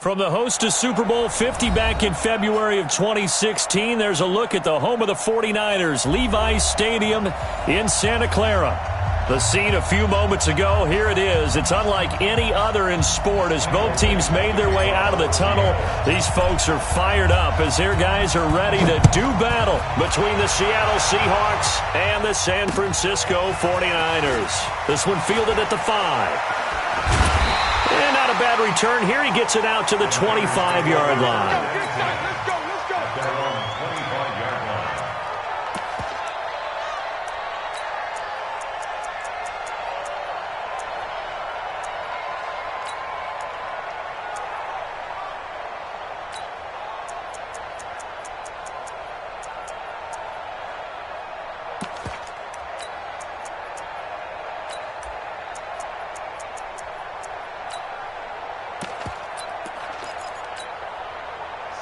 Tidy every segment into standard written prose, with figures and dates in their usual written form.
From the host to Super Bowl 50 back in February of 2016, there's a look at the home of the 49ers, Levi's Stadium in Santa Clara. The scene a few moments ago, here it is. It's unlike any other in sport as both teams made their way out of the tunnel. These folks are fired up as their guys are ready to do battle between the Seattle Seahawks and the San Francisco 49ers. This one fielded at the 5. And not a bad return here. He gets it out to the 25-yard line.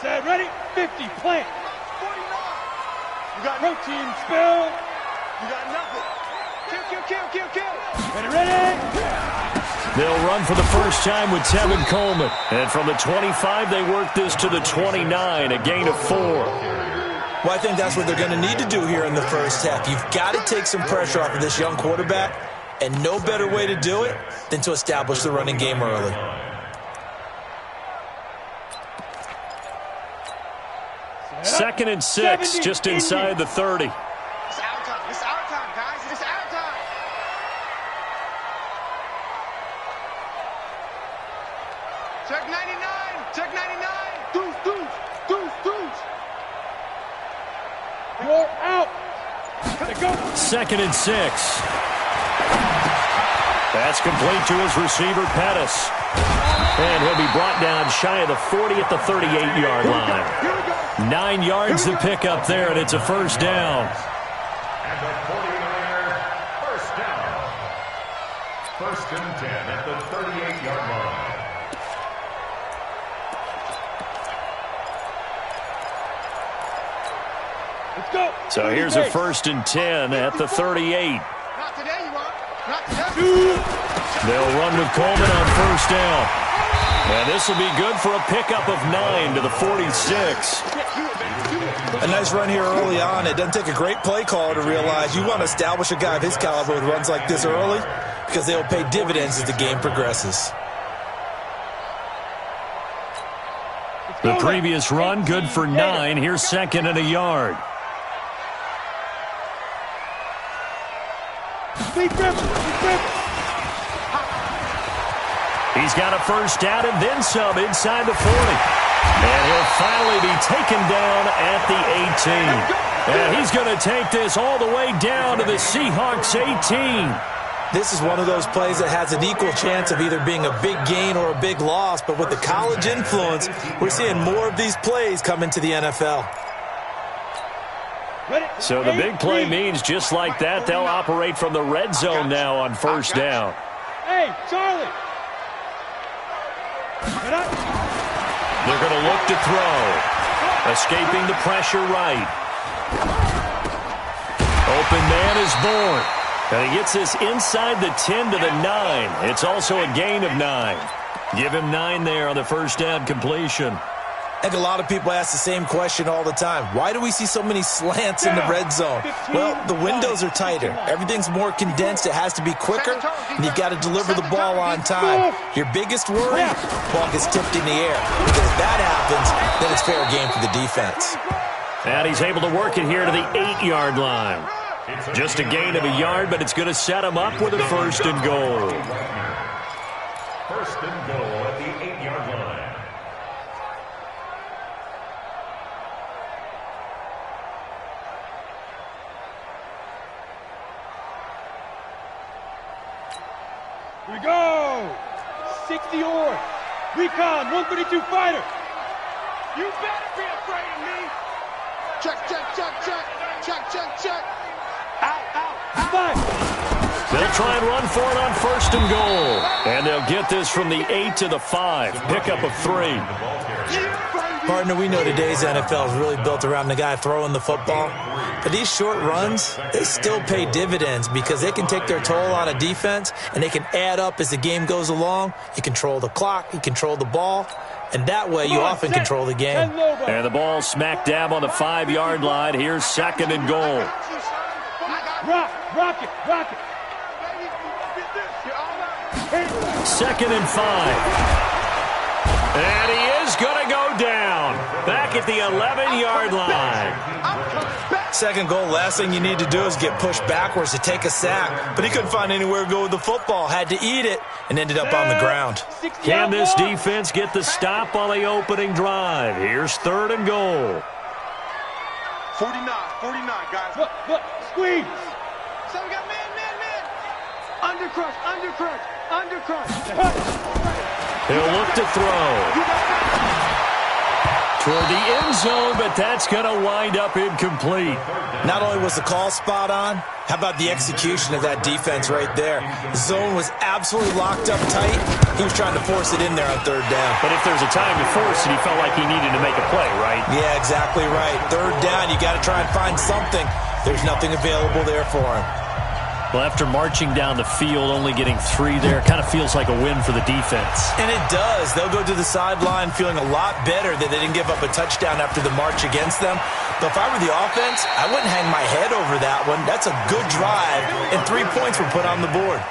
Set, ready, 50, plant. 49. You got protein, spill. You got nothing. Kill. Ready. They'll run for the first time with Tevin Coleman. And from the 25, they work this to the 29, a gain of 4. Well, I think that's what they're going to need to do here in the first half. You've got to take some pressure off of this young quarterback, and no better way to do it than to establish the running game early. Second and 6, just inside the 30. It's our time. It's our time, guys. It's our time. Check 99. Check 99. Deuce. You're out. Go. Second and 6. That's complete to his receiver, Pettis. And he'll be brought down shy of the 40 at the 38-yard line. 9 yards to pick up there, and it's a first down. And the 49ers, first down. First and 10 at the 38-yard line. Let's go. So here's a first and 10 at the 38. Not today, you won't. Not today. They'll run with Coleman on first down. And this will be good for a pickup of 9 to the 46. A nice run here early on. It doesn't take a great play caller to realize you want to establish a guy of his caliber with runs like this early because they will pay dividends as the game progresses. The previous run, good for 9. Here's second and a yard. He's got a first down and then some inside the 40. And he'll finally be taken down at the 18. And he's going to take this all the way down to the Seahawks 18. This is one of those plays that has an equal chance of either being a big gain or a big loss. But with the college influence, we're seeing more of these plays come into the NFL. So the big play means just like that, they'll operate from the red zone now on first down. Hey, Charlie. They're going to look to throw. Escaping the pressure right. Open man is born. And he gets this inside the 10 to the 9. It's also a gain of 9. Give him 9 there on the first down completion. I think a lot of people ask the same question all the time. Why do we see so many slants in the red zone? Well, the windows are tighter. Everything's more condensed. It has to be quicker, and you've got to deliver the ball on time. Your biggest worry, ball gets tipped in the air. Because if that happens, then it's fair game for the defense. And he's able to work it here to the 8-yard line. Just a gain of a yard, but it's going to set him up with a first and goal. First and goal at the 8-yard line. Here we go. 60 or recon 132 fighter. You better be afraid of me. Check. Out. 5. They'll try and run for it on first and goal. And they'll get this from the 8 to the 5. Pickup of 3. Partner, we know today's NFL is really built around the guy throwing the football. But these short runs, they still pay dividends because they can take their toll on a defense, and they can add up as the game goes along. You control the clock, you control the ball, and that way you often control the game. And the ball smack dab on the 5-yard line. Here's 2nd and goal. Rock it. 2nd and 5. And he is going to go down. Back at the 11-yard line. 2nd goal, last thing you need to do is get pushed backwards to take a sack. But he couldn't find anywhere to go with the football. Had to eat it and ended up on the ground. Can this defense get the stop on the opening drive? Here's 3rd and goal. 49, guys. Look, squeeze. So we got man. Undercrush. He'll look to throw toward the end zone, but that's going to wind up incomplete. Not only was the call spot on, how about the execution of that defense right there? The zone was absolutely locked up tight. He was trying to force it in there on 3rd down. But if there's a time to force it, he felt like he needed to make a play, right? Yeah, exactly right. 3rd down, you got to try and find something. There's nothing available there for him. Well, after marching down the field, only getting 3 there, kind of feels like a win for the defense. And it does. They'll go to the sideline feeling a lot better that they didn't give up a touchdown after the march against them. But if I were the offense, I wouldn't hang my head over that one. That's a good drive, and 3 points were put on the board.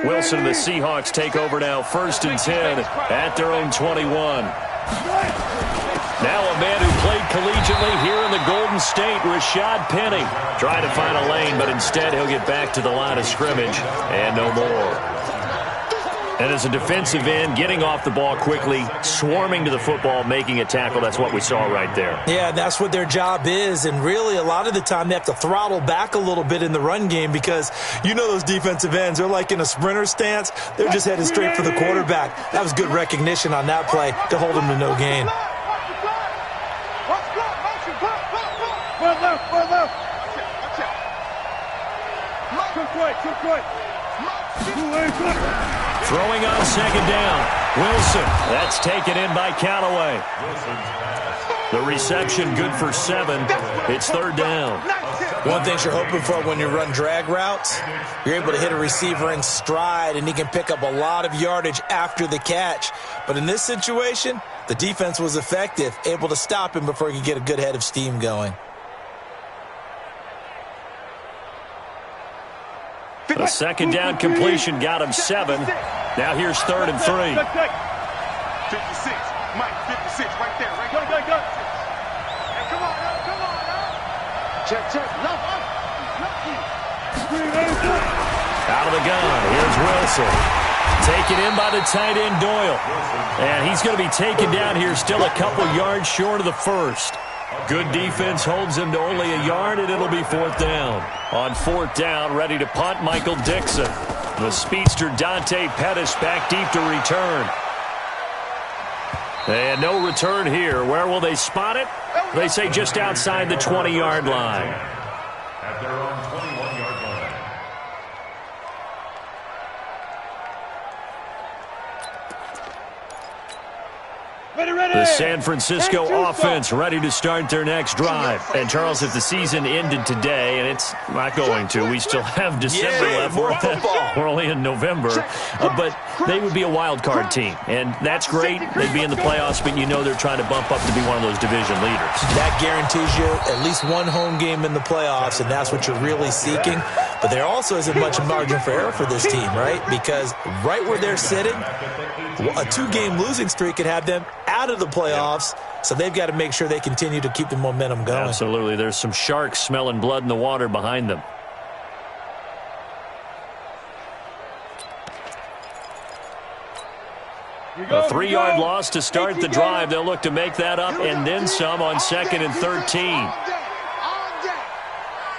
Wilson and the Seahawks take over now, 1st and 10 at their own 21. Now a man who played collegiately here in the Golden State, Rashad Penny. Trying to find a lane, but instead he'll get back to the line of scrimmage and no more. And as a defensive end, getting off the ball quickly, swarming to the football, making a tackle, that's what we saw right there. Yeah, that's what their job is, and really a lot of the time they have to throttle back a little bit in the run game because you know those defensive ends, they're like in a sprinter stance. They're just headed straight for the quarterback. That was good recognition on that play to hold him to no gain. Throwing on 2nd down. Wilson. That's taken in by Callaway. The reception good for 7. It's 3rd down. One thing you're hoping for when you run drag routes, you're able to hit a receiver in stride, and he can pick up a lot of yardage after the catch. But in this situation, the defense was effective, able to stop him before he could get a good head of steam going. The 2nd down completion got him 7. Now here's 3rd and 3. 56. Mike, 56 right there. Right go. Hey, come on. Check. Out of the gun. Here's Wilson. Taken in by the tight end, Doyle. And he's going to be taken down here still a couple yards short of the 1st. Good defense holds him to only a yard, and it'll be 4th down. On 4th down, ready to punt, Michael Dixon. The speedster Dante Pettis back deep to return. And no return here. Where will they spot it? They say just outside the 20-yard line. At their own 21-yard line. The San Francisco offense ready to start their next drive. And, Charles, if the season ended today, and it's not going to, we still have December left. We're only in November. But they would be a wild card team. And that's great. They'd be in the playoffs, but you know they're trying to bump up to be one of those division leaders. That guarantees you at least one home game in the playoffs, and that's what you're really seeking. But there also isn't much margin for error for this team, right? Because right where they're sitting, a 2-game losing streak could have them out of the playoffs, so they've got to make sure they continue to keep the momentum going. Absolutely. There's some sharks smelling blood in the water behind them. A 3-yard loss to start the drive. They'll look to make that up and then some on 2nd and 13.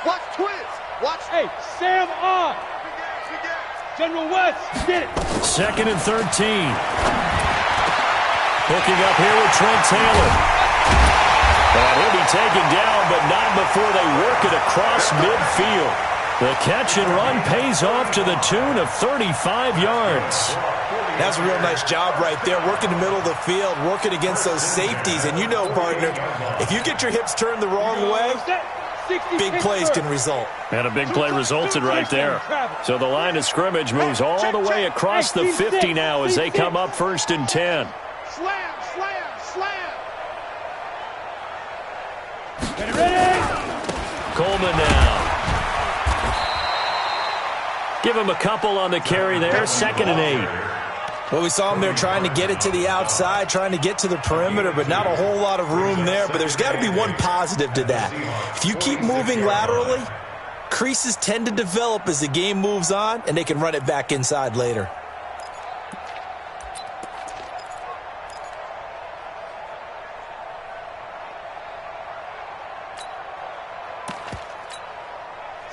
Watch twins. Watch. Hey, Sam on. General West, get it. 2nd and 13. Hooking up here with Trent Taylor. And he'll be taken down, but not before they work it across midfield. The catch and run pays off to the tune of 35 yards. That's a real nice job right there, working the middle of the field, working against those safeties. And you know, partner, if you get your hips turned the wrong way, big plays can result. And a big play resulted right there. So the line of scrimmage moves all the way across the 50 now as they come up 1st and 10. Slam, slam, slam. Get ready. Coleman now. Give him a couple on the carry there, 2nd and 8. Well, we saw him there trying to get it to the outside, trying to get to the perimeter, but not a whole lot of room there. But there's got to be one positive to that. If you keep moving laterally, creases tend to develop as the game moves on, and they can run it back inside later.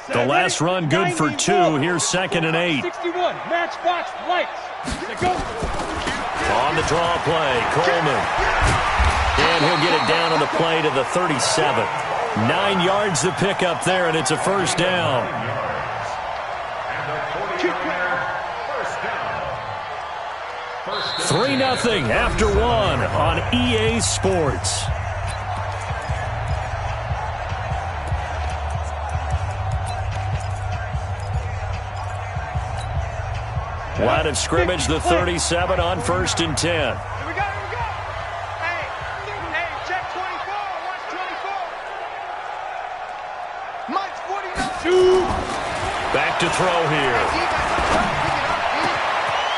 The last run good for 2. Here's 2nd and 8. 61, matchbox lights. Go. On the draw play, Coleman. And he'll get it down on the play to the 37. 9 yards to pick up there, and it's a 1st down. And the 49er, 3-0 after 1 on EA Sports. Line of scrimmage, the 37 on 1st and 10. Here we go, here we go. Hey, check 24. Watch 24. Mike's 49. Back to throw here.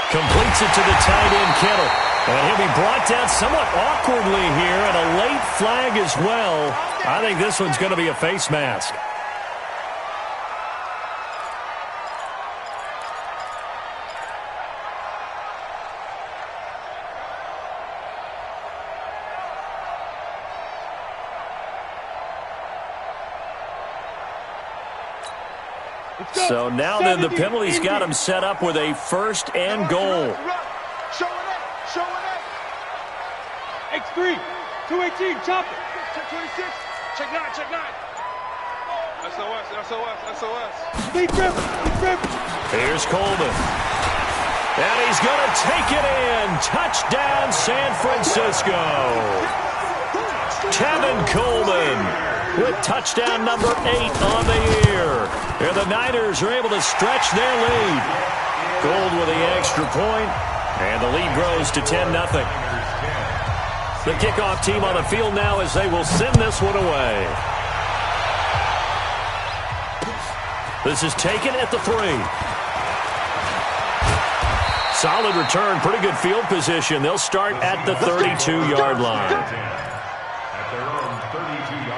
Completes it to the tight end, Kittle. And he'll be brought down somewhat awkwardly here, and a late flag as well. I think this one's going to be a face mask. So now then the penalty's got him set up with a 1st and goal. Show it up. X3, 218, chop it. Check 26. Check 9, check 9. SOS. Deep grip. Here's Coleman. And he's going to take it in. Touchdown, San Francisco. Tevin Coleman with touchdown number 8 on the year. And the Niners are able to stretch their lead. Gold with the extra point, and the lead grows to 10-0. The kickoff team on the field now as they will send this one away. This is taken at the 3. Solid return, pretty good field position. They'll start at the 32-yard line. at their own 32-yard line.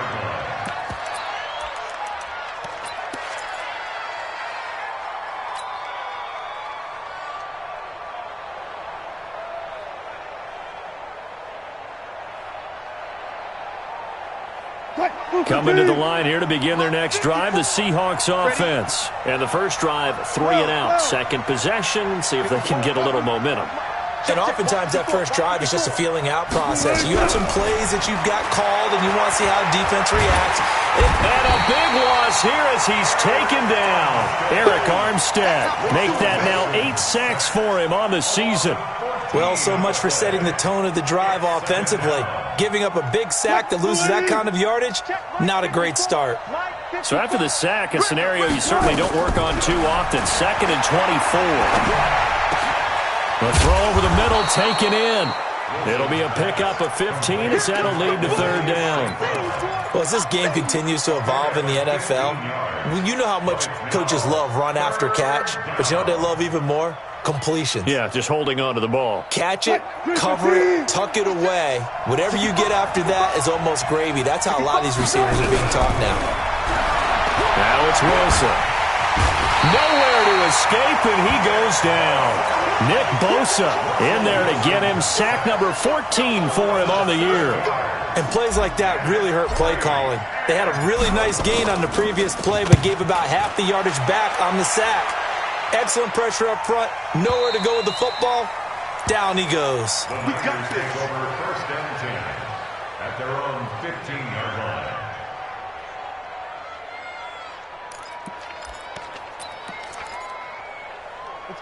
Coming to the line here to begin their next drive, the Seahawks offense. And the first drive, 3 and out. Second possession, see if they can get a little momentum. And oftentimes that first drive is just a feeling out process. You have some plays that you've got called and you want to see how defense reacts. And a big loss here as he's taken down. Eric Armstead make that now 8 sacks for him on the season. Well, so much for setting the tone of the drive offensively. Giving up a big sack that loses that kind of yardage, not a great start. So after the sack, a scenario you certainly don't work on too often. 2nd and 24. The throw over the middle, taken in. It'll be a pickup of 15 as that'll lead to 3rd down. Well, as this game continues to evolve in the NFL, you know how much coaches love run after catch, but you know what they love even more? Completions. Yeah, just holding on to the ball. Catch it, cover it, tuck it away. Whatever you get after that is almost gravy. That's how a lot of these receivers are being taught now. Now it's Wilson. Nowhere to escape, and he goes down. Nick Bosa in there to get him sack number 14 for him on the year. And plays like that really hurt play calling. They had a really nice gain on the previous play, but gave about half the yardage back on the sack. Excellent pressure up front. Nowhere to go with the football. Down he goes. The Niners take over 1st and 10 at their own 15-yard line.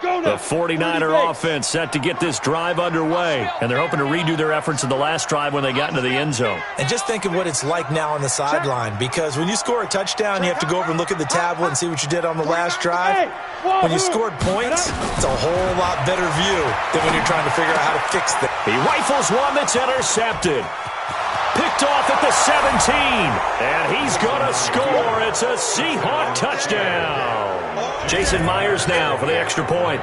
The 49er offense set to get this drive underway, and they're hoping to redo their efforts in the last drive when they got into the end zone. And just think of what it's like now on the sideline, because when you score a touchdown, you have to go over and look at the tablet and see what you did on the last drive. When you scored points, it's a whole lot better view than when you're trying to figure out how to fix things. He rifles one that's intercepted. Picked off at the 17, and he's going to score. It's a Seahawk touchdown. Jason Myers now for the extra point.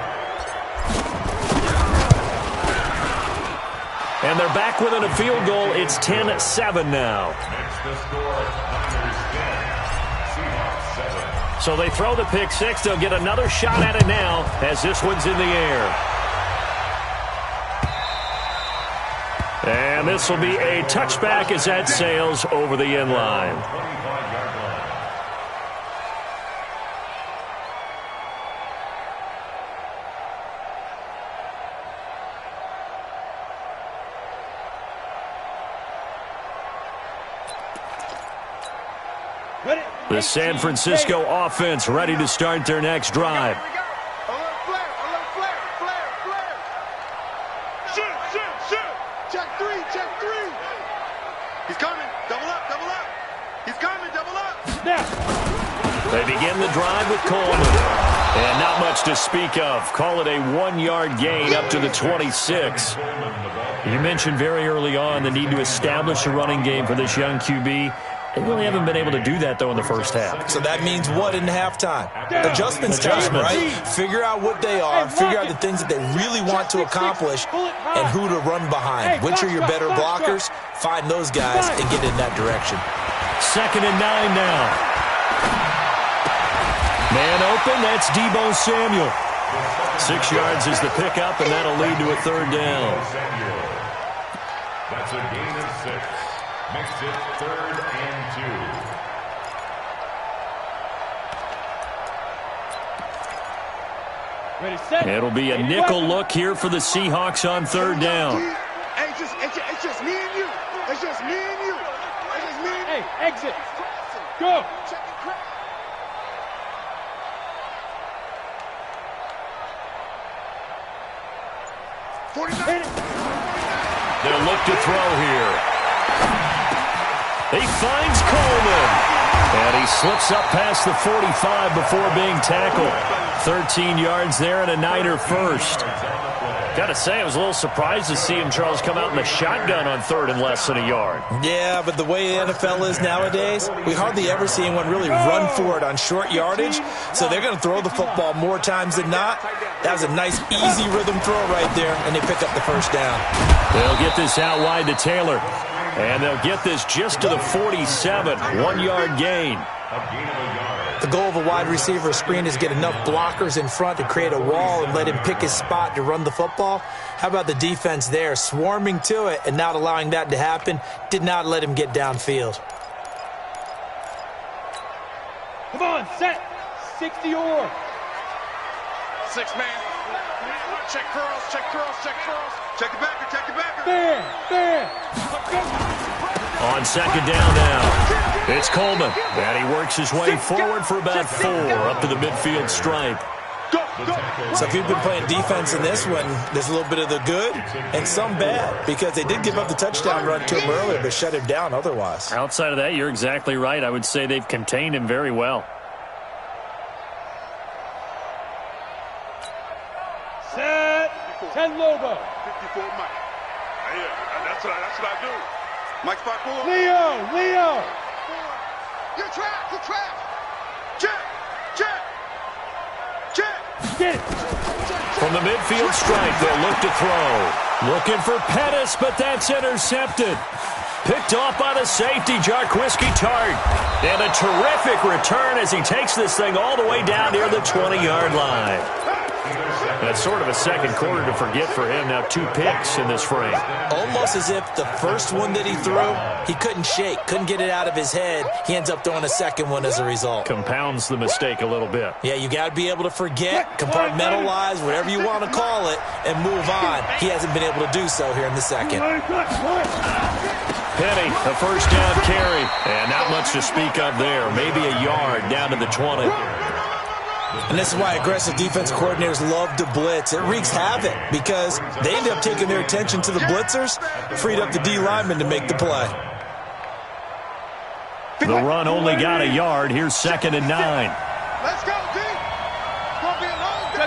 And they're back within a field goal. It's 10-7 now. So they throw the pick six. They'll get another shot at it now as this one's in the air. And this will be a touchback as that sails over the end line. The San Francisco offense ready to start their next drive. They begin the drive with Coleman. And not much to speak of. Call it a 1-yard gain up to the 26. You mentioned very early on the need to establish a running game for this young QB. They really haven't been able to do that, though, in the first half. So that means what in halftime? Adjustments time, right? Figure out what they are, figure out the things that they really want to accomplish, and who to run behind. Which are your better blockers? Find those guys and get in that direction. 2nd and 9 now. Man open, that's Deebo Samuel. 6 yards is the pickup, and that'll lead to a 3rd down. That's a gain of 6. Makes it 3rd and 2. Ready, set. It'll be a nickel look here for the Seahawks on 3rd down. Hey, it's just me and you. It's just me and you. It's just me and you. Hey, exit. Go. They'll look to throw here. He finds Coleman. And he slips up past the 45 before being tackled. 13 yards there and a Niner first. Got to say, I was a little surprised to see him, Charles, come out in the shotgun on 3rd and less than a yard. Yeah, but the way the NFL is nowadays, we hardly ever see anyone really run for it on short yardage. So they're going to throw the football more times than not. That was a nice, easy rhythm throw right there, and they pick up the 1st down. They'll get this out wide to Taylor. And they'll get this just to the 47. 1-yard gain. The goal of a wide receiver screen is get enough blockers in front to create a wall and let him pick his spot to run the football. How about the defense there, swarming to it and not allowing that to happen? Did not let him get downfield. Come on, set. 60 or. 6 man. Check curls, check curls, check curls. Check the backer, check the backer. There. On 2nd down now, it's Coleman. And he works his way forward for about 4 up to the midfield stripe. So if you've been playing defense in this one, there's a little bit of the good and some bad, because they did give up the touchdown run to him earlier, but shut him down otherwise. Outside of that, you're exactly right. I would say they've contained him very well. Set. 10 Lobo. 54 Mike. Yeah, that's what I do. Mike spot 4. Leo. You're trapped. Check. Get it. From the midfield stripe, they'll look to throw. Looking for Pettis, but that's intercepted. Picked off by the safety, Jarquiski Tart. And a terrific return as he takes this thing all the way down near the 20-yard line. That's sort of a second quarter to forget for him. Now 2 picks in this frame. Almost as if the first one that he threw, he couldn't shake, couldn't get it out of his head. He ends up throwing a second one as a result. Compounds the mistake a little bit. Yeah, you got to be able to forget, compartmentalize, whatever you want to call it, and move on. He hasn't been able to do so here in the second. Penny, a 1st down carry. And not much to speak of there. Maybe a yard down to the 20. And this is why aggressive defensive coordinators love to blitz. It wreaks havoc because they end up taking their attention to the blitzers, freed up the D lineman to make the play. The run only got a yard. Here's 2nd and 9. Let's go, D. It's going to be a long day.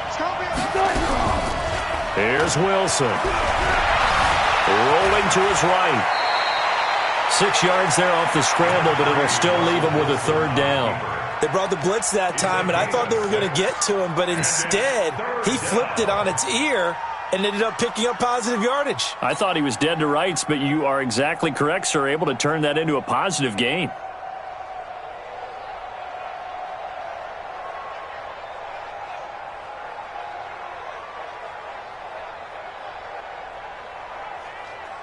It's going to be a long day. Here's Wilson. Rolling to his right. 6 yards there off the scramble, but it'll still leave him with a 3rd down. They brought the blitz that time, and I thought they were going to get to him, but instead, he flipped it on its ear and ended up picking up positive yardage. I thought he was dead to rights, but you are exactly correct, sir, able to turn that into a positive gain.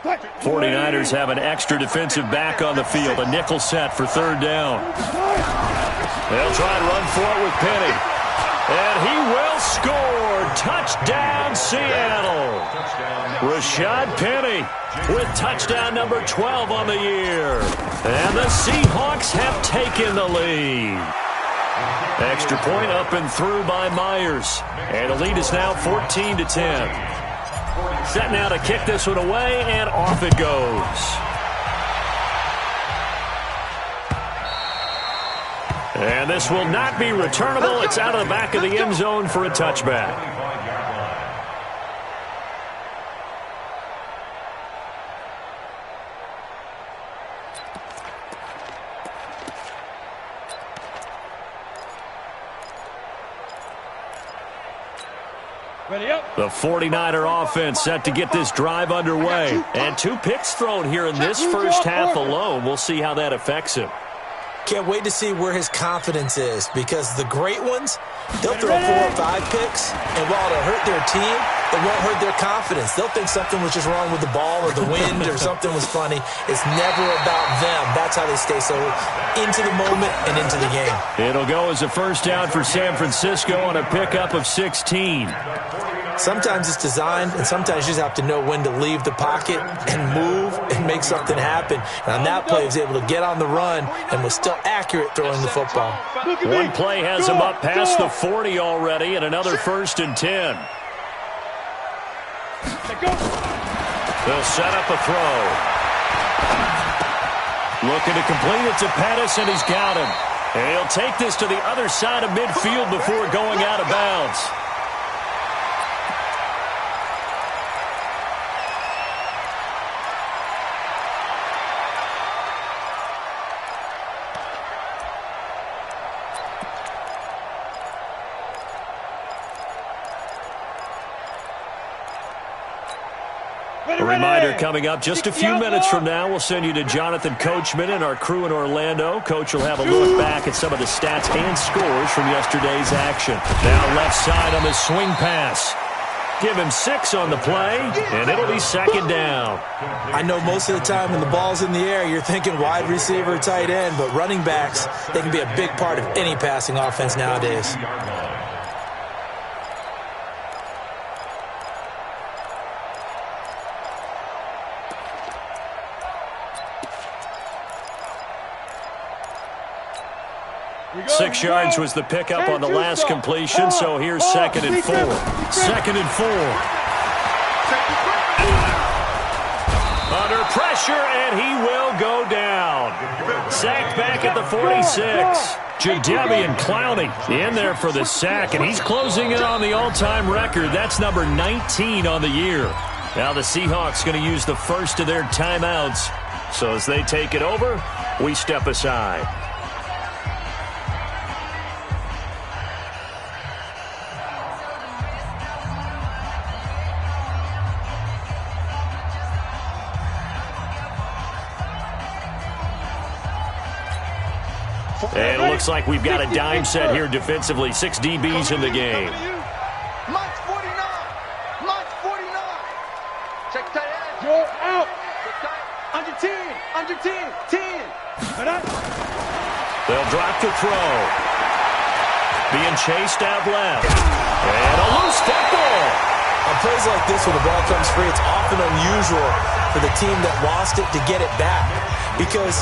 What? 49ers have an extra defensive back on the field, a nickel set for 3rd down. They'll try to run for it with Penny. And he will score. Touchdown, Seattle. Rashad Penny with touchdown number 12 on the year. And the Seahawks have taken the lead. Extra point up and through by Myers. And the lead is now 14-10. Set now to kick this one away, and off it goes. And this will not be returnable. It's out of the back of the end zone for a touchback. Ready up. The 49er offense set to get this drive underway. And 2 picks thrown here in this first half alone. We'll see how that affects him. Can't wait to see where his confidence is, because the great ones, they'll throw 4 or 5 picks, and while it'll hurt their team, it won't hurt their confidence. They'll think something was just wrong with the ball or the wind or something was funny. It's never about them. That's how they stay so into the moment and into the game. It'll go as a 1st down for San Francisco on a pickup of 16. Sometimes it's designed, and sometimes you just have to know when to leave the pocket and move and make something happen. And on that play, he was able to get on the run and was still accurate throwing the football. One play has him up past the 40 already, and another 1st and 10. They'll set up a throw. Looking to complete it to Pettis, and he's got him. And he'll take this to the other side of midfield before going out of bounds. A reminder coming up just a few minutes from now. We'll send you to Jonathan Coachman and our crew in Orlando. Coach will have a look back at some of the stats and scores from yesterday's action. Now left side on the swing pass. Give him 6 on the play, and it'll be 2nd down. I know most of the time when the ball's in the air, you're thinking wide receiver, tight end, but running backs, they can be a big part of any passing offense nowadays. Six yards was the pickup on the last completion, so here's 2nd and 4. 2nd and 4. Under pressure, and he will go down. Sacked back at the 46. Jadeveon Clowney in there for the sack, and he's closing in on the all-time record. That's number 19 on the year. Now the Seahawks going to use the first of their timeouts. So as they take it over, we step aside. And it looks like we've got a dime set here defensively. 6 DBs in the game. Mike's 49. Mike's 49. Check tight end. You're out. Check tight. Under 10. Under 10. 10. They'll drop to throw. Being chased out left. And a loose football. On plays like this where the ball comes free, it's often unusual for the team that lost it to get it back, because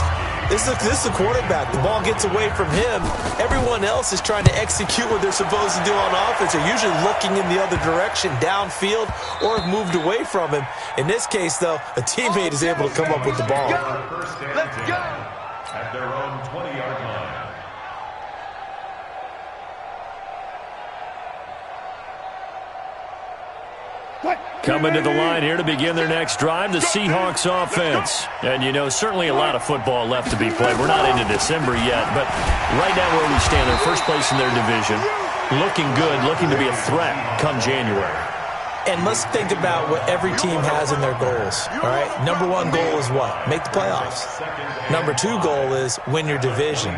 This is the quarterback. The ball gets away from him. Everyone else is trying to execute what they're supposed to do on offense. They're usually looking in the other direction, downfield, or have moved away from him. In this case, though, a teammate is able to come up with the ball. Let's go! At their own 20-yard line. Coming to the line here to begin their next drive, the Seahawks offense. And, you know, certainly a lot of football left to be played. We're not into December yet, but right now where we stand, they're first place in their division. Looking good, looking to be a threat come January. And let's think about what every team has in their goals, all right? Number one goal is what? Make the playoffs. Number two goal is win your division.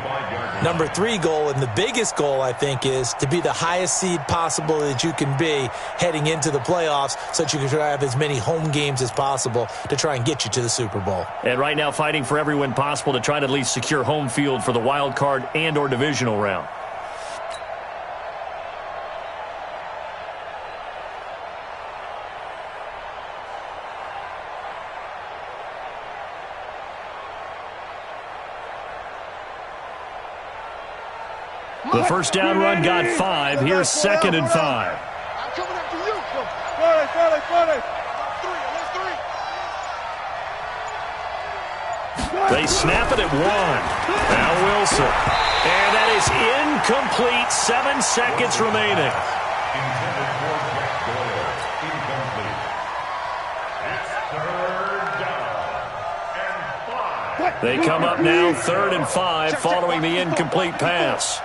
Number three goal, and the biggest goal, I think, is to be the highest seed possible that you can be heading into the playoffs so that you can try to have as many home games as possible to try and get you to the Super Bowl. And right now fighting for every win possible to try to at least secure home field for the wild card and or divisional round. The first down run got 5. Here's 2nd and 5. I'm coming after you. They snap it at 1. Now Wilson. And that is incomplete. 7 seconds remaining. Intended for Jack Doyle. Incomplete. It's 3rd down and 5. They come up now 3rd and 5 following the incomplete pass.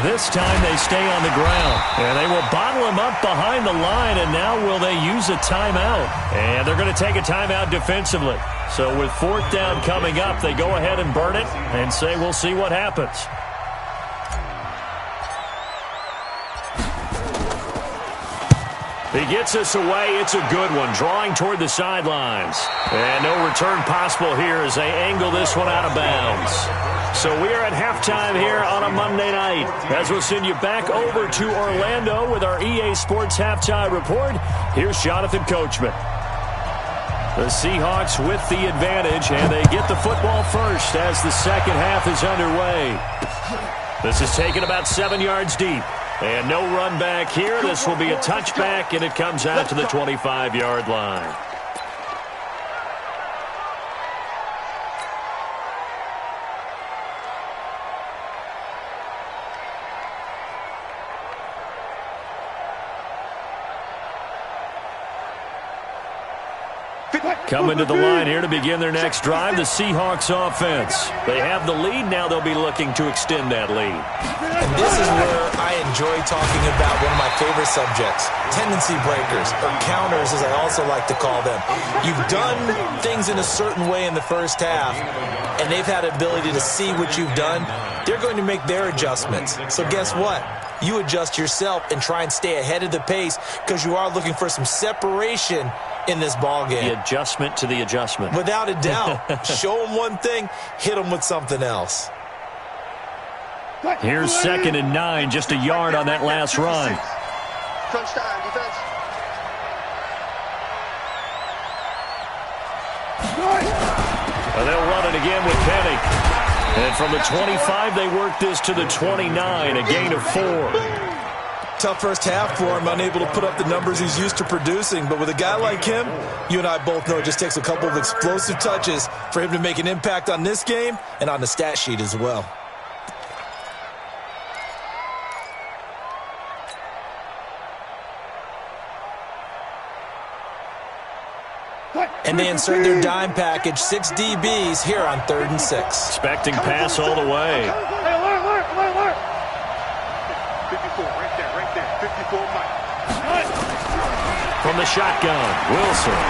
This time they stay on the ground, and they will bottle him up behind the line, and now will they use a timeout? And they're going to take a timeout defensively. So with 4th down coming up, they go ahead and burn it and say we'll see what happens. He gets us away. It's a good one, drawing toward the sidelines. And no return possible here as they angle this one out of bounds. So we are at halftime here on a Monday night. As we'll send you back over to Orlando with our EA Sports Halftime Report, here's Jonathan Coachman. The Seahawks with the advantage, and they get the football first as the second half is underway. This is taken about 7 yards deep. And no run back here. This will be a touchback, and it comes out to the 25-yard line. Coming to the line here to begin their next drive, the Seahawks offense. They have the lead. Now they'll be looking to extend that lead. And this is where I enjoy talking about one of my favorite subjects, tendency breakers, or counters as I also like to call them. You've done things in a certain way in the first half, and they've had the ability to see what you've done. They're going to make their adjustments. So guess what? You adjust yourself and try and stay ahead of the pace because you are looking for some separation in this ball game. The adjustment to the adjustment. Without a doubt. Show them one thing, hit them with something else. Here's 2nd and 9, just a yard on that last run. Crunch time, defense. And they'll run it again with Penny. And from the 25, they work this to the 29, a gain of 4. Tough first half for him, unable to put up the numbers he's used to producing. But with a guy like him, you and I both know it just takes a couple of explosive touches for him to make an impact on this game and on the stat sheet as well. And they insert their dime package, 6 DBs here on 3rd and 6. Expecting pass all the way. Hey, alert. 54, right there. 54, Mike. From the shotgun, Wilson.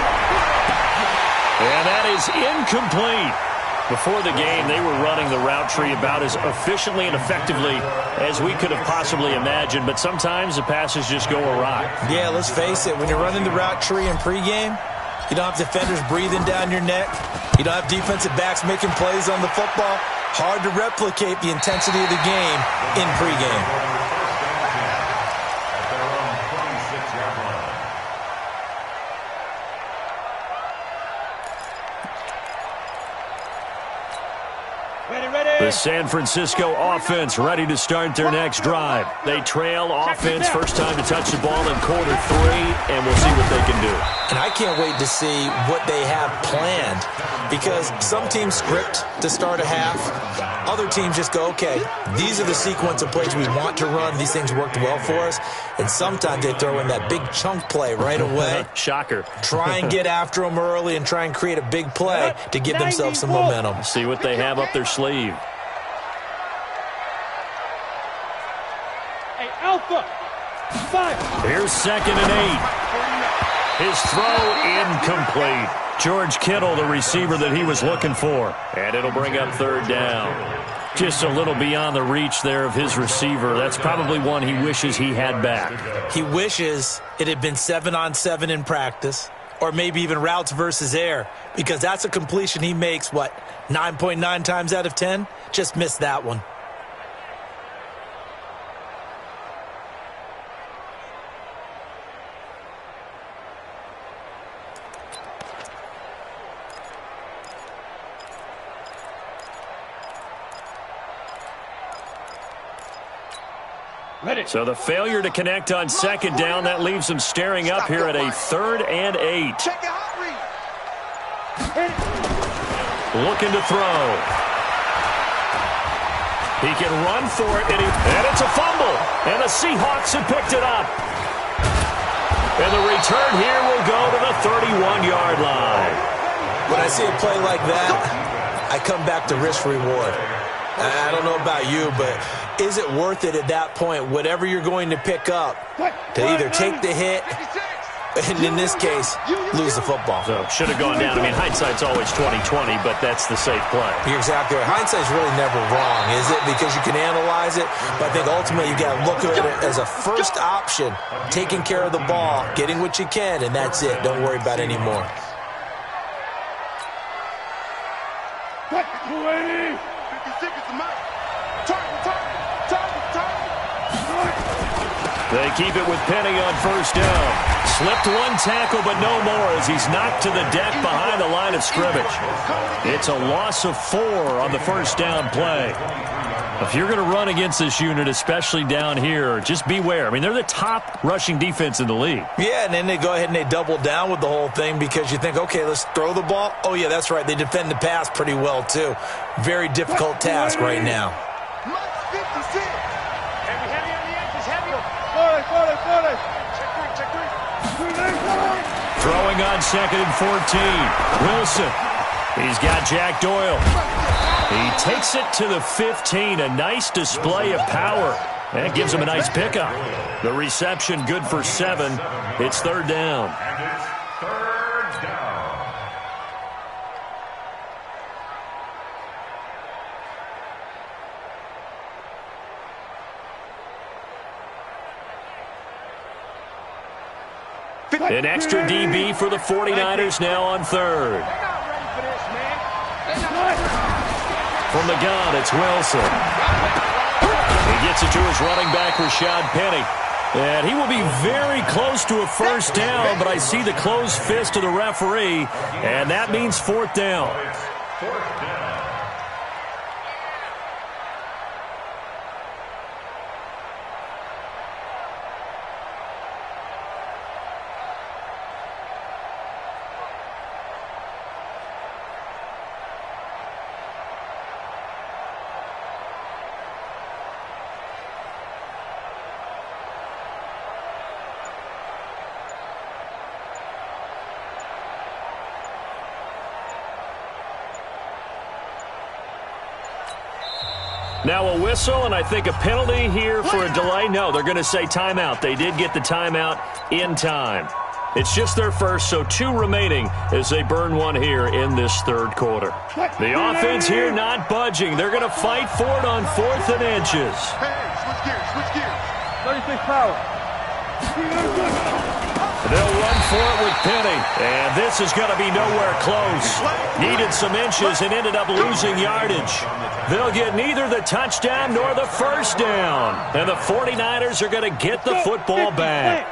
And that is incomplete. Before the game, they were running the route tree about as efficiently and effectively as we could have possibly imagined, but sometimes the passes just go awry. Yeah, let's face it, when you're running the route tree in pregame, you don't have defenders breathing down your neck. You don't have defensive backs making plays on the football. Hard to replicate the intensity of the game in pregame. San Francisco offense ready to start their next drive. They trail offense, first time to touch the ball in quarter 3, and we'll see what they can do. And I can't wait to see what they have planned, because some teams script to start a half. Other teams just go, okay, these are the sequence of plays we want to run. These things worked well for us. And sometimes they throw in that big chunk play right away. Shocker. Try and get after them early and try and create a big play to give themselves some momentum. See what they have up their sleeve. Hey, Alpha. 5. Here's 2nd and 8. His throw incomplete. George Kittle, the receiver that he was looking for. And it'll bring up 3rd down. Just a little beyond the reach there of his receiver. That's probably one he wishes he had back. He wishes it had been 7-on-7 in practice, or maybe even routes versus air, because that's a completion he makes, 9.9 times out of 10? Just missed that one. So the failure to connect on 2nd down, that leaves them staring up here at a 3rd and 8. Looking to throw. He can run for it, and it's a fumble. And the Seahawks have picked it up. And the return here will go to the 31-yard line. When I see a play like that, I come back to risk reward. I don't know about you, but is it worth it at that point, whatever you're going to pick up, to either take the hit, and in this case, lose the football? So should have gone down. I mean, hindsight's always 20/20, but that's the safe play. You're exactly right. Hindsight's really never wrong, is it? Because you can analyze it, but I think ultimately you got to look at it as a first option, taking care of the ball, getting what you can, and that's it. Don't worry about any more. They keep it with Penny on 1st down. Slipped one tackle, but no more as he's knocked to the deck behind the line of scrimmage. It's a loss of 4 on the 1st down play. If you're going to run against this unit, especially down here, just beware. I mean, they're the top rushing defense in the league. Yeah, and then they go ahead and they double down with the whole thing because you think, okay, let's throw the ball. Oh, yeah, that's right. They defend the pass pretty well, too. Very difficult task right now. Throwing on 2nd and 14. Wilson. He's got Jack Doyle. He takes it to the 15. A nice display of power. That gives him a nice pickup. The reception good for 7. It's 3rd down. And it's 3rd down. An extra DB for the 49ers now on 3rd. From the gun, it's Wilson. He gets it to his running back, Rashad Penny. And he will be very close to a 1st down, but I see the closed fist of the referee, and that means 4th down. 4th down. Now a whistle, and I think a penalty here for a delay. No, they're going to say timeout. They did get the timeout in time. It's just their first, so 2 remaining as they burn one here in this 3rd quarter. The offense here not budging. They're going to fight for it on 4th and inches. Switch gears. 36 power. They'll run for it with Penny, and this is going to be nowhere close. Needed some inches and ended up losing yardage. They'll get neither the touchdown nor the 1st down, and the 49ers are going to get the football back.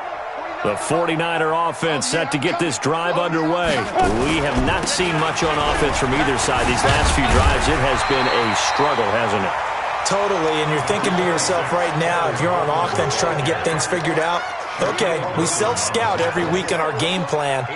The 49er offense set to get this drive underway. We have not seen much on offense from either side. These last few drives, it has been a struggle, hasn't it? Totally, and you're thinking to yourself right now, if you're on offense trying to get things figured out, okay, we self-scout every week in our game plan.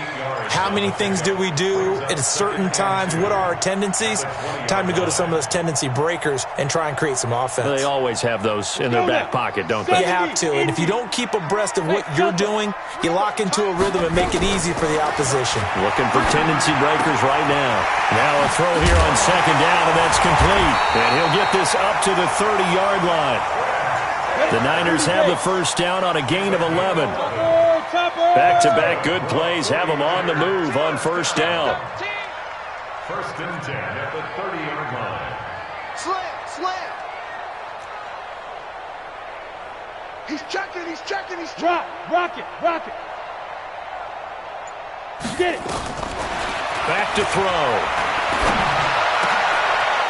How many things do we do at certain times? What are our tendencies? Time to go to some of those tendency breakers and try and create some offense. They always have those in their back pocket, don't they? You have to, and if you don't keep abreast of what you're doing, you lock into a rhythm and make it easy for the opposition. Looking for tendency breakers right now. Now a throw here on second down, and that's complete. And he'll get this up to the 30-yard line. The Niners have the first down on a gain of 11. Back-to-back good plays have them on the move on first down. First and 10 at the 30-yard line. Slam. He's checking. Rock it. Get it. Back to throw.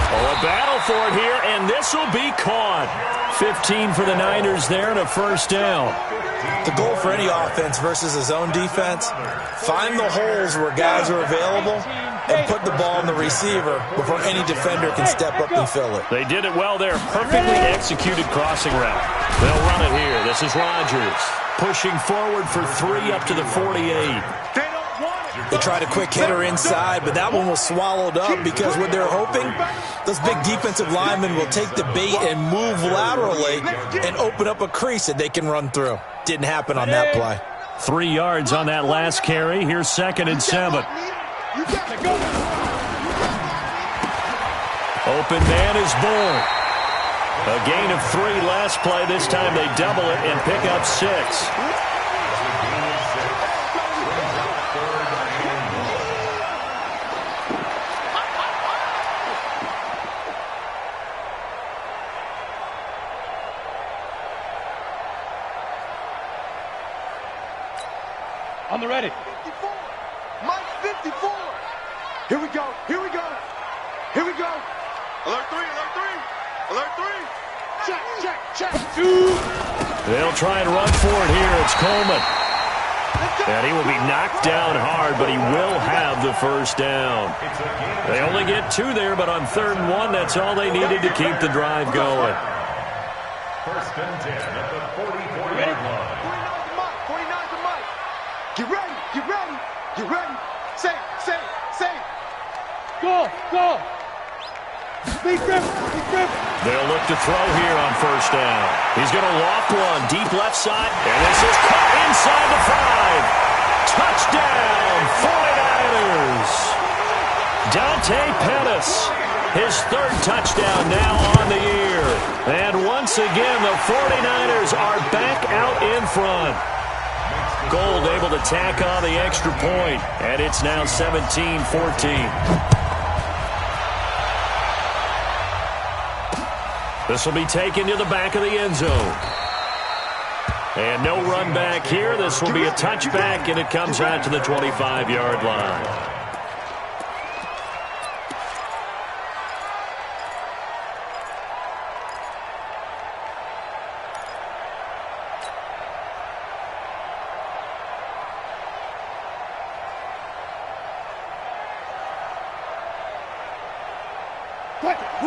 Oh, a battle for it here, and this will be caught. 15 for the Niners there and a first down. The goal for any offense versus a zone defense, find the holes where guys are available and put the ball in the receiver before any defender can step up and fill it. They did it well there. Perfectly executed crossing route. They'll run it here. This is Rodgers pushing forward for 3 up to the 48. They tried a quick hitter inside, but that one was swallowed up because what they're hoping, those big defensive linemen will take the bait and move laterally and open up a crease that they can run through. Didn't happen on that play. 3 yards on that last carry. Here's 2nd and 7. Open man is Bull. A gain of 3 last play. This time they double it and pick up 6. On the ready. 54. Mike 54. Here we go. Alert 3. Check. They'll try and run for it here. It's Coleman. And he will be knocked down hard, but he will have the first down. They only get 2 there, but on 3rd and 1, that's all they needed to keep the drive going. First and 10 at the 44-yard line. 49's a Mike. Get ready. Say. Go. Be grip. They'll look to throw here on first down. He's going to loft one deep left side, and this is caught inside the 5. Touchdown, 49ers. Dante Pettis, his 3rd touchdown now on the year. And once again, the 49ers are back out in front. Gold able to tack on the extra point, and it's now 17-14. This will be taken to the back of the end zone. And no run back here. This will be a touchback, and it comes out to the 25-yard line.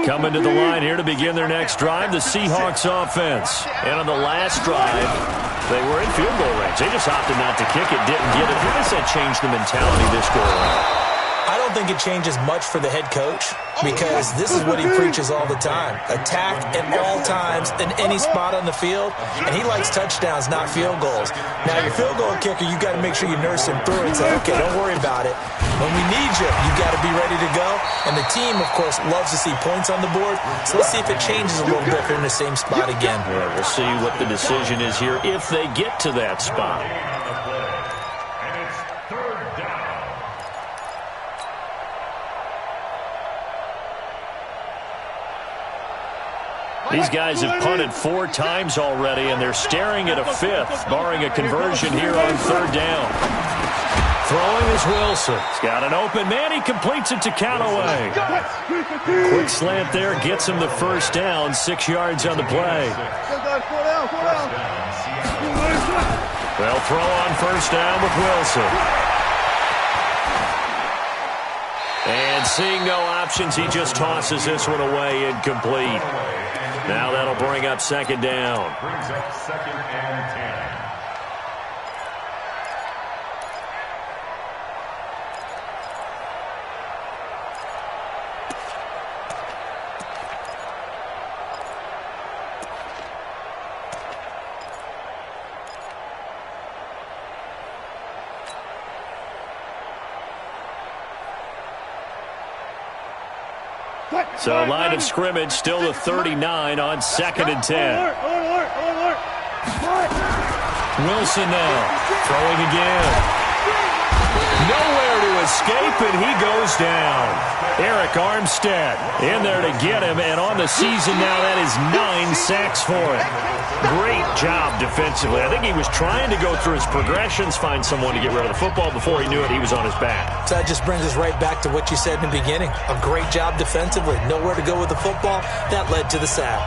Coming to the line here to begin their next drive, the Seahawks offense. And on the last drive, they were in field goal range. They just opted not to kick it, didn't get it. How does that change the mentality this go around? I don't think it changes much for the head coach because this is what he preaches all the time. Attack at all times in any spot on the field, and he likes touchdowns, not field goals. Now, your field goal kicker, you've got to make sure you nurse him through and say, okay, don't worry about it. When we need you, you've got to be ready to go. And the team, of course, loves to see points on the board. So let's see if it changes a little bit if they're in the same spot again. Yeah, we'll see what the decision is here if they get to that spot. And it's 3rd down. These guys have punted 4 times already, and they're staring at a 5th, barring a conversion here on 3rd down. Throwing is Wilson. He's got an open man. He completes it to Callaway. Quick slant there gets him the first down. 6 yards on the play. They'll throw on first down with Wilson. And seeing no options, he just tosses this one away, incomplete. Now that'll bring up second down. Brings up second and 10. So line of scrimmage still the 39 on second and 10. Wilson now throwing again. Nowhere to escape, and he goes down. Eric Armstead in there to get him, and on the season now, that is 9 sacks for him. Great job defensively. I think he was trying to go through his progressions, find someone to get rid of the football. Before he knew it, he was on his back. So that just brings us right back to what you said in the beginning. A great job defensively. Nowhere to go with the football. That led to the sack.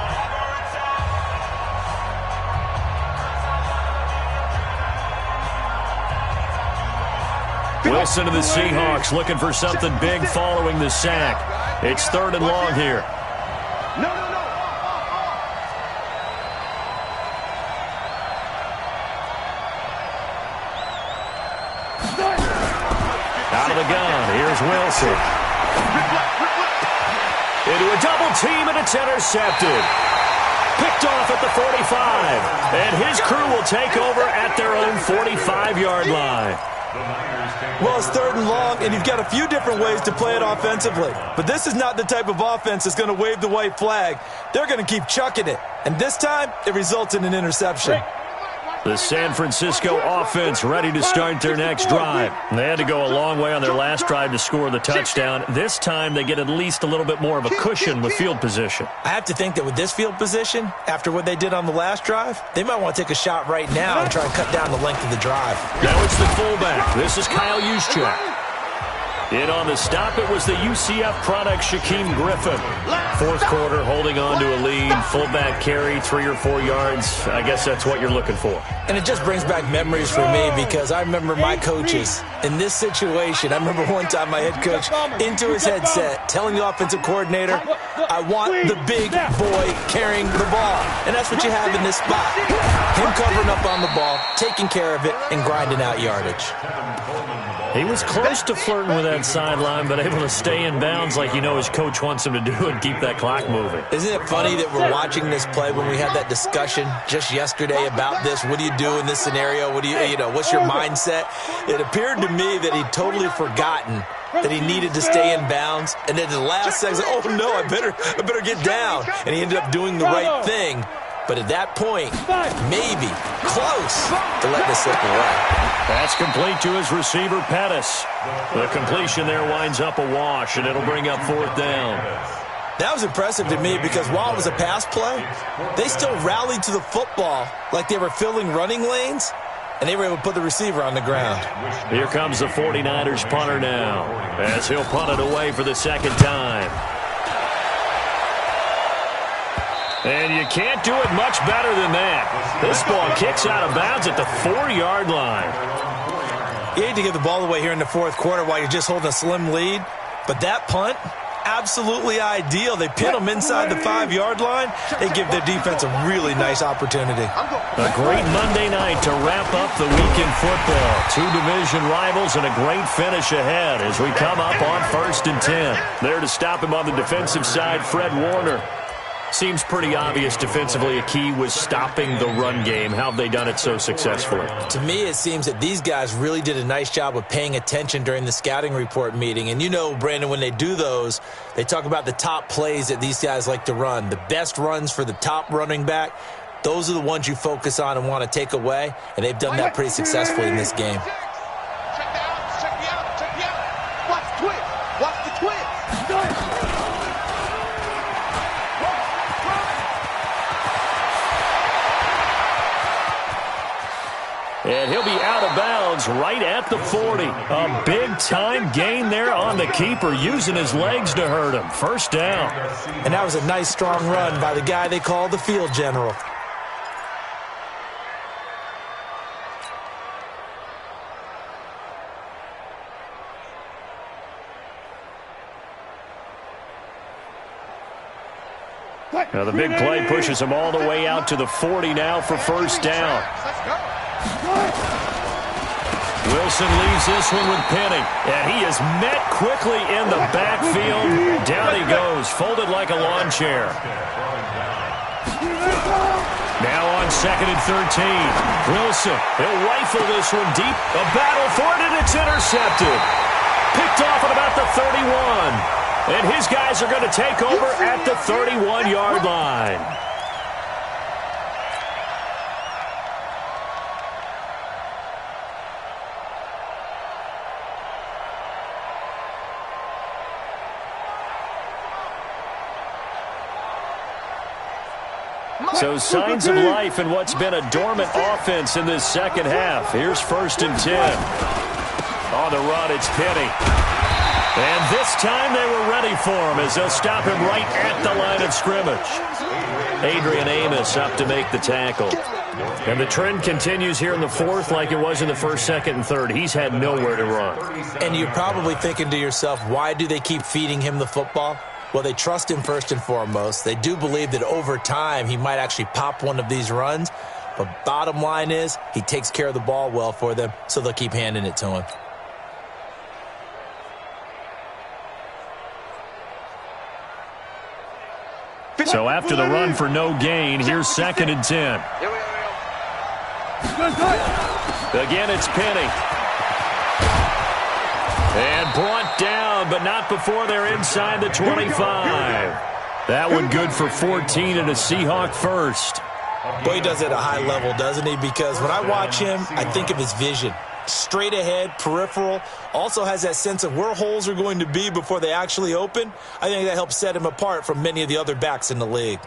Wilson to the Seahawks looking for something big following the sack. It's third and long here. Out of the gun, here's Wilson. Into a double team, and it's intercepted. Picked off at the 45. And his crew will take over at their own 45-yard line. Well, it's third and long, and you've got a few different ways to play it offensively. But this is not the type of offense that's going to wave the white flag. They're going to keep chucking it. And this time, it results in an interception. The San Francisco offense ready to start their next drive. They had to go a long way on their last drive to score the touchdown. This time, they get at least a little bit more of a cushion with field position. I have to think that with this field position, after what they did on the last drive, they might want to take a shot right now and try and cut down the length of the drive. Now it's the fullback. This is Kyle Juszczyk. In on the stop, it was the UCF product, Shaquem Griffin. Fourth quarter, holding on to a lead. Fullback carry, 3 or 4 yards. I guess that's what you're looking for. And it just brings back memories for me because I remember my coaches in this situation. I remember one time my head coach into his headset telling the offensive coordinator, I want the big boy carrying the ball. And that's what you have in this spot. Him covering up on the ball, taking care of it, and grinding out yardage. He was close to flirting with that sideline, but able to stay in bounds like his coach wants him to do and keep that clock moving. Isn't it funny that we're watching this play when we had that discussion just yesterday about this? What do you do in this scenario? What do what's your mindset? It appeared to me that he'd totally forgotten that he needed to stay in bounds, and then at the last second, oh no, I better get down. And he ended up doing the right thing. But at that point, maybe close to letting it slip away. That's complete to his receiver, Pettis. The completion there winds up a wash, and it'll bring up fourth down. That was impressive to me because while it was a pass play, they still rallied to the football like they were filling running lanes, and they were able to put the receiver on the ground. Here comes the 49ers punter now, as he'll punt it away for the second time. And you can't do it much better than that. This ball kicks out of bounds at the 4-yard line. You hate to give the ball away here in the fourth quarter while you're just holding a slim lead, but that punt, absolutely ideal. They pin them inside the 5-yard line. They give their defense a really nice opportunity. A great Monday night to wrap up the week in football. 2 division rivals and a great finish ahead as we come up on 1st and 10. There to stop him on the defensive side, Fred Warner. Seems pretty obvious defensively a key was stopping the run game. How have they done it so successfully? To me, it seems that these guys really did a nice job of paying attention during the scouting report meeting. And Brandon, when they do those, they talk about the top plays that these guys like to run. The best runs for the top running back, those are the ones you focus on and want to take away. And they've done that pretty successfully in this game. Check the out, check the out, check the out. Watch the twist, watch the twist. And he'll be out of bounds right at the 40. A big-time gain there on the keeper, using his legs to hurt him. First down. And that was a nice, strong run by the guy they call the field general. Now the big play pushes him all the way out to the 40 now for first down. Wilson leaves this one with Penny, and he is met quickly in the backfield. Down he goes, folded like a lawn chair. Now on 2nd and 13. Wilson, he'll rifle this one deep. A battle for it, and it's intercepted. Picked off at about the 31. And his guys are going to take over at the 31-yard line. So signs of life in what's been a dormant offense in this second half. Here's 1st and 10. On the run, it's Penny. And this time they were ready for him as they'll stop him right at the line of scrimmage. Adrian Amos up to make the tackle. And the trend continues here in the 4th like it was in the 1st, 2nd, and 3rd. He's had nowhere to run. And you're probably thinking to yourself, why do they keep feeding him the football? Well, they trust him first and foremost. They do believe that over time he might actually pop one of these runs. But bottom line is he takes care of the ball well for them, so they'll keep handing it to him. So after the run for no gain, here's 2nd and 10. Again, it's Penny. And brought down, but not before they're inside the 25. That one good for 14 and a Seahawk first. Boy, he does it at a high level, doesn't he? Because when I watch him, I think of his vision. Straight ahead, peripheral, also has that sense of where holes are going to be before they actually open. I think that helps set him apart from many of the other backs in the league.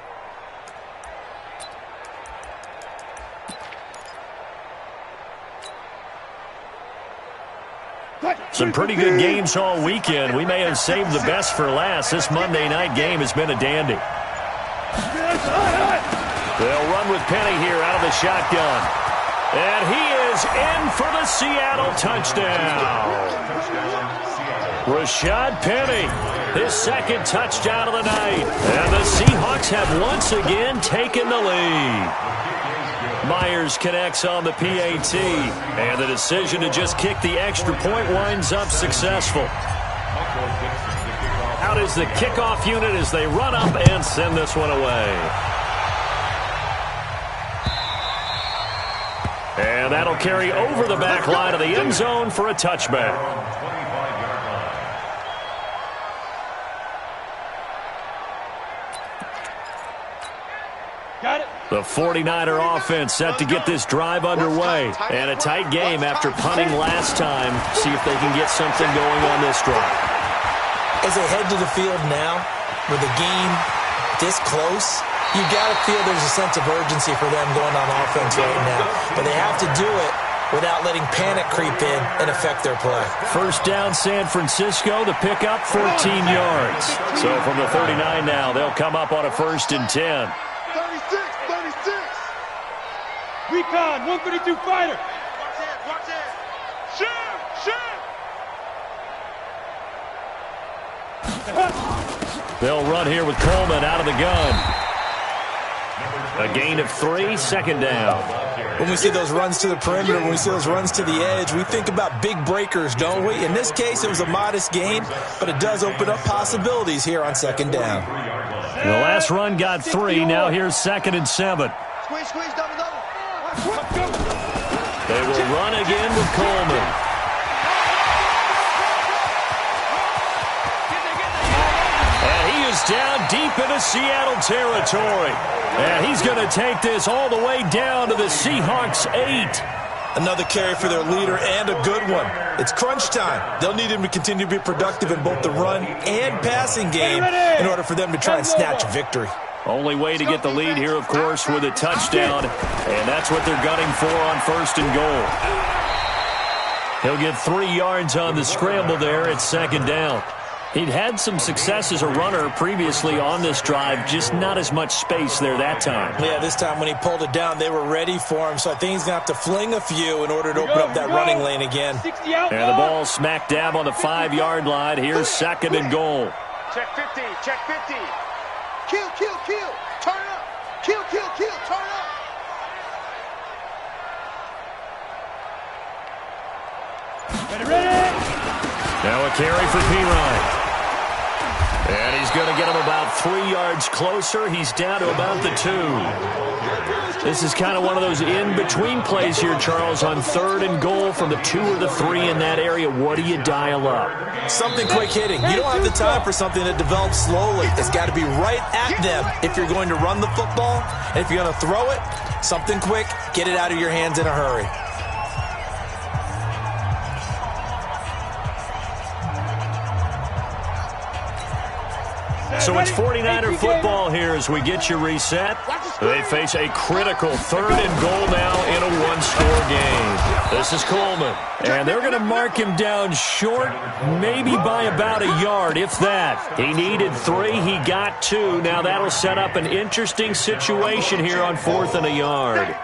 Some pretty good games all weekend. We may have saved the best for last. This Monday night game has been a dandy. They'll run with Penny here out of the shotgun. And he is in for the Seattle touchdown. Rashad Penny, his 2nd touchdown of the night. And the Seahawks have once again taken the lead. Myers connects on the PAT, and the decision to just kick the extra point winds up successful. Out is the kickoff unit as they run up and send this one away. And that'll carry over the back line of the end zone for a touchback. Got it. The 49er offense set to get this drive underway. And a tight game after punting last time. See if they can get something going on this drive. As they head to the field now, with the game this close, you got to feel there's a sense of urgency for them going on offense right now. But they have to do it without letting panic creep in and affect their play. First down, San Francisco. The pickup, 14 yards. So from the 39 now, they'll come up on a 1st and 10. 36. Recon, 132 fighter. Watch it. Shoot. They'll run here with Coleman out of the gun. A gain of 3, 2nd down. When we see those runs to the perimeter, when we see those runs to the edge, we think about big breakers, don't we? In this case, it was a modest gain, but it does open up possibilities here on 2nd down. The last run got 3. Now here's 2nd and 7. Squeeze, double. They will run again with Coleman. And he is down deep into Seattle territory. And he's going to take this all the way down to the Seahawks 8. Another carry for their leader and a good one. It's crunch time. They'll need him to continue to be productive in both the run and passing game in order for them to try and snatch a victory. Only way to get the lead here, of course, with a touchdown. And that's what they're gunning for on 1st and goal. He'll get 3 yards on the scramble there at 2nd down. He'd had some success as a runner previously on this drive, just not as much space there that time. Yeah, this time when he pulled it down, they were ready for him, so I think he's going to have to fling a few in order to open up that running lane again. And the ball smack dab on the 5-yard line. Here's 2nd and goal. Check 50. Kill, kill, kill. Turn up. Kill, kill, kill. Turn up. Ready. Now a carry for P-Ryan. And he's going to get him about 3 yards closer. He's down to about the 2. This is kind of one of those in-between plays here, Charles, on 3rd and goal from the 2 or the 3 in that area. What do you dial up? Something quick hitting. You don't have the time for something that develops slowly. It's got to be right at them if you're going to run the football. And if you're going to throw it, something quick, get it out of your hands in a hurry. So it's 49er football here as we get you reset. They face a critical 3rd and goal now in a 1-score game. This is Coleman. And they're going to mark him down short, maybe by about a yard, if that. He needed 3. He got 2. Now that'll set up an interesting situation here on 4th and a yard.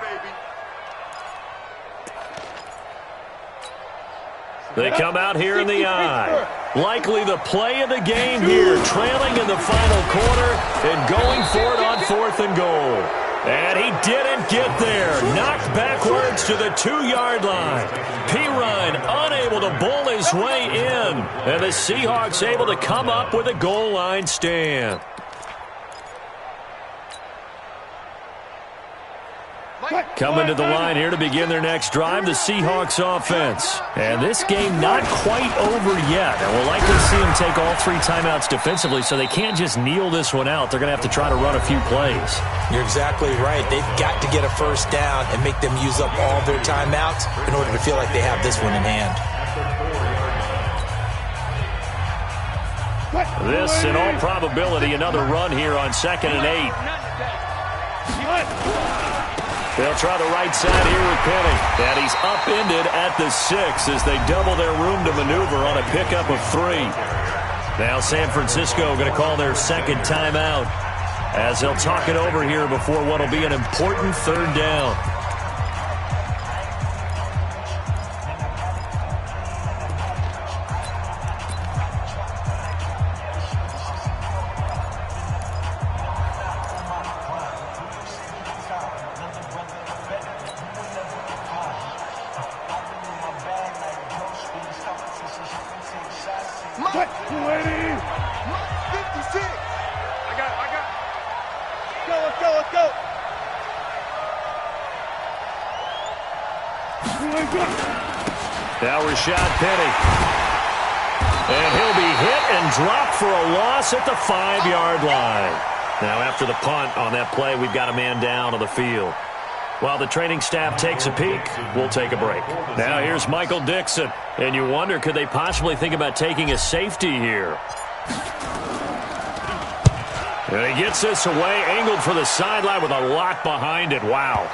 They come out here in the eye. Likely the play of the game here, trailing in the final quarter and going for it on 4th and goal. And he didn't get there. Knocked backwards to the 2-yard line. P-Ryan unable to bull his way in. And the Seahawks able to come up with a goal line stand. Coming to the line here to begin their next drive, the Seahawks offense. And this game not quite over yet. And we'll likely see them take all 3 timeouts defensively, so they can't just kneel this one out. They're going to have to try to run a few plays. You're exactly right. They've got to get a first down and make them use up all their timeouts in order to feel like they have this one in hand. This, in all probability, another run here on 2nd and 8. They'll try the right side here with Penny. And he's upended at the 6 as they double their room to maneuver on a pickup of 3. Now San Francisco going to call their 2nd timeout as they'll talk it over here before what will be an important 3rd down. Now Rashad Penny. And he'll be hit and dropped for a loss at the 5-yard line. Now after the punt on that play, we've got a man down on the field. While the training staff takes a peek, we'll take a break. Now here's Michael Dixon. And you wonder, could they possibly think about taking a safety here? And he gets this away, angled for the sideline with a lot behind it. Wow.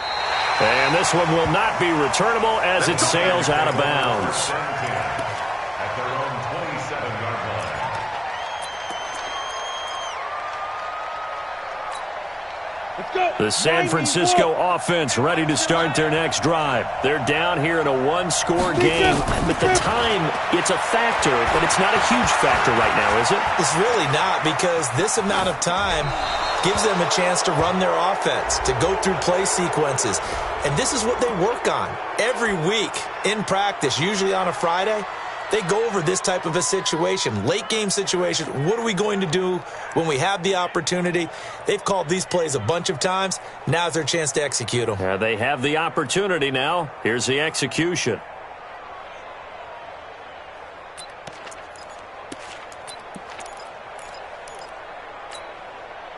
And this one will not be returnable as it sails out of bounds. At their own 27-yard line. Let's go. The San Francisco offense ready to start their next drive. They're down here in a 1-score game. But the time, it's a factor, but it's not a huge factor right now, is it? It's really not, because this amount of time gives them a chance to run their offense, to go through play sequences. And this is what they work on every week in practice, usually on a Friday. They go over this type of a situation, late game situation. What are we going to do when we have the opportunity? They've called these plays a bunch of times. Now's their chance to execute them. They have the opportunity now. Here's the execution.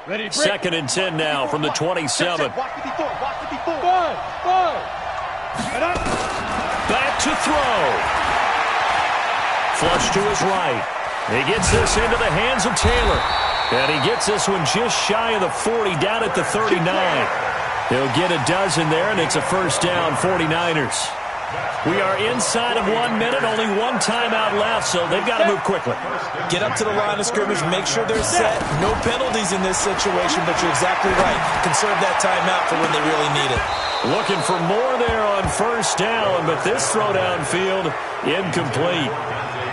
Ready, 2nd and 10 now from the 27. Watch the before. Back to throw. Flush to his right. He gets this into the hands of Taylor. And he gets this one just shy of the 40, down at the 39. He'll get a dozen there, and it's a first down, 49ers. We are inside of 1 minute, only 1 timeout left, so they've got to move quickly. Get up to the line of scrimmage, make sure they're set. No penalties in this situation, but you're exactly right. Conserve that timeout for when they really need it. Looking for more there on first down, but this throw downfield incomplete.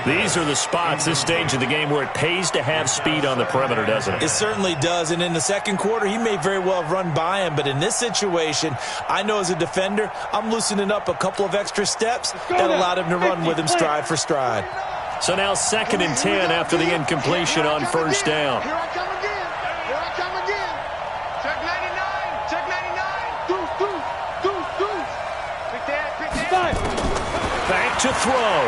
These are the spots, this stage of the game, where it pays to have speed on the perimeter, doesn't it? It certainly does, and in the second quarter, he may very well have run by him, but in this situation, I know as a defender, I'm loosening up a couple of extra steps that allowed him to run with him stride for stride. So now 2nd and 10 after the incompletion on first down. Here I come again. Here I come again. Check 99. Check 99. Deuce. Pick that. Back to throw.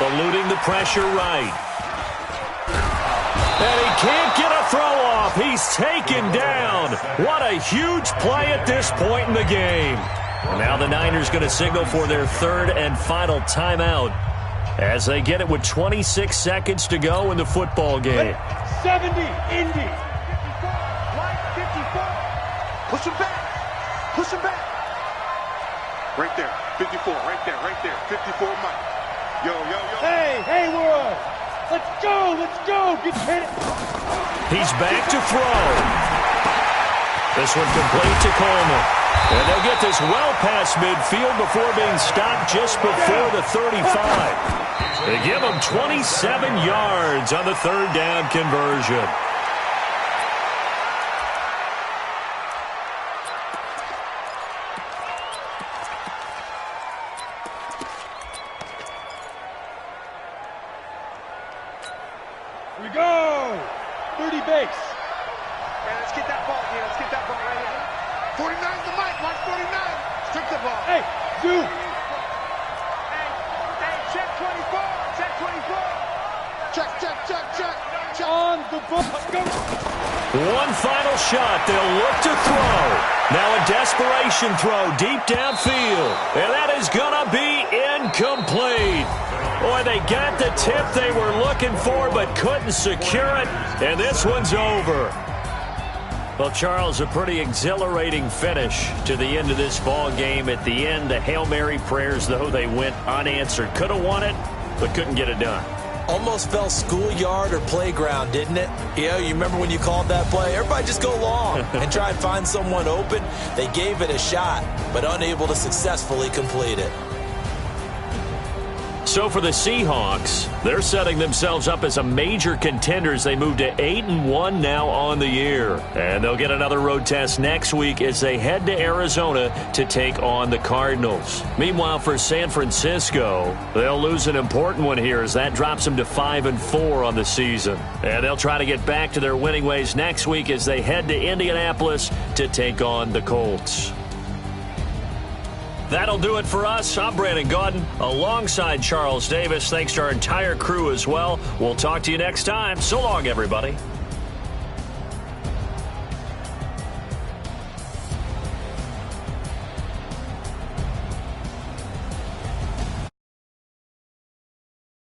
Eluding the pressure right. And he can't get a throw off. He's taken down. What a huge play at this point in the game. And now the Niners going to signal for their 3rd and final timeout as they get it with 26 seconds to go in the football game. 70, Indy. 54. Push him back. Right there. 54. Right there. 54, Mike. Yo. Hey, World. Let's go. Get hit. He's back to throw. This one complete to Coleman. And they'll get this well past midfield before being stopped just before the 35. They give him 27 yards on the 3rd down conversion. Here we go. 30 base. Yeah, let's get that ball here. Let's get that ball right here. 49's the mic. Watch 49. Strip the ball. Hey, Zoo. Hey, check 24. Check 24. Check. On the ball. Go. One final shot. They'll look to throw. Now a desperation throw deep downfield. And that is going to be incomplete. Boy, they got the tip they were looking for but couldn't secure it. And this one's over. Well, Charles, a pretty exhilarating finish to the end of this ball game. At the end, the Hail Mary prayers, though, they went unanswered. Could have won it, but couldn't get it done. Almost felt schoolyard or playground, didn't it? You remember when you called that play? Everybody just go long and try and find someone open. They gave it a shot, but unable to successfully complete it. So for the Seahawks, they're setting themselves up as a major contender as they move to 8-1 now on the year. And they'll get another road test next week as they head to Arizona to take on the Cardinals. Meanwhile, for San Francisco, they'll lose an important one here as that drops them to 5-4 on the season. And they'll try to get back to their winning ways next week as they head to Indianapolis to take on the Colts. That'll do it for us. I'm Brandon Gaudin alongside Charles Davis. Thanks to our entire crew as well. We'll talk to you next time. So long, everybody.